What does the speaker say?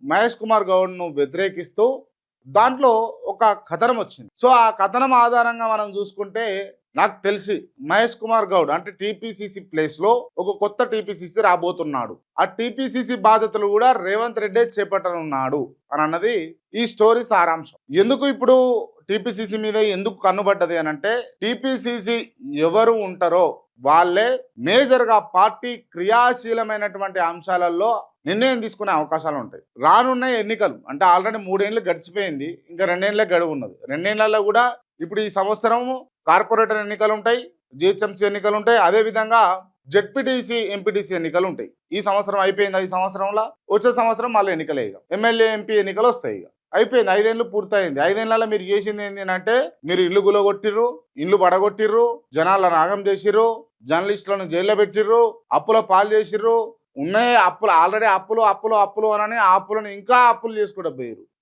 మహేష్ కుమార్ గౌడ్‌ను వ్యతిరేకిస్తూ దాంట్లో ఒక కథనం వచ్చింది. సో, ఆ కథనం ఆధారంగా మనం చూసుకుంటే నాకు తెలిసి మహేష్ కుమార్ గౌడ్ అంటే టీపీసీసీ ప్లేస్‌లో ఒక కొత్త టీపీసీసీ రాబోతున్నాడు. ఆ టీపీసీసీ బాధ్యతలు కూడా రేవంత్ రెడ్డే చేపట్టనున్నాడు అని అన్నది ఈ స్టోరీ సారాంశం. ఎందుకు ఇప్పుడు టీపీసీసీ మీద ఎందుకు కన్నుబడ్డది అనంటే టీపీసీసీ ఎవరు ఉంటారో వాళ్ళే మేజర్‌గా పార్టీ క్రియాశీలమైనటువంటి అంశాలలో నిర్ణయం తీసుకునే అవకాశాలు ఉంటాయి. రానున్న ఎన్నికలు అంటే ఆల్రెడీ 3 ఏళ్ళు గడిచిపోయింది. ఇంకా 2 ఏళ్లే గడువు ఉన్నది. 2 ఏళ్లలో కూడా ఇప్పుడు ఈ సంవత్సరం కార్పొరేటర్ ఎన్నికలు ఉంటాయి, జీహెచ్ఎంసీ ఎన్నికలు ఉంటాయి. అదేవిధంగా జెడ్పీటీసీ, ఎంపీటీసీ ఎన్నికలు ఉంటాయి. ఈ సంవత్సరం అయిపోయింది. ఈ సంవత్సరంలో వచ్చే సంవత్సరం మళ్ళీ ఎన్నికలే ఇక. ఎమ్మెల్యే, ఎంపీ ఎన్నికలు వస్తాయి ఇక. అయిపోయింది. 5 ఏళ్ళు పూర్తయింది. 5 ఏళ్లలో మీరు చేసింది ఏంటి అంటే మీరు ఇల్లు గులగొట్టిర్రు, ఇల్లు పడగొట్టిర్రు, జనాలను ఆగం చేసిర్రు, జర్నలిస్టులను జైల్లో పెట్టిర్రు, అప్పుల పాలు చేసిర్రు. ఉన్నాయి అప్పులు ఆల్రెడీ అప్పులు అప్పులు అప్పులు అని ఆ అప్పులను ఇంకా అప్పులు చేసుకుంటూ పోయారు.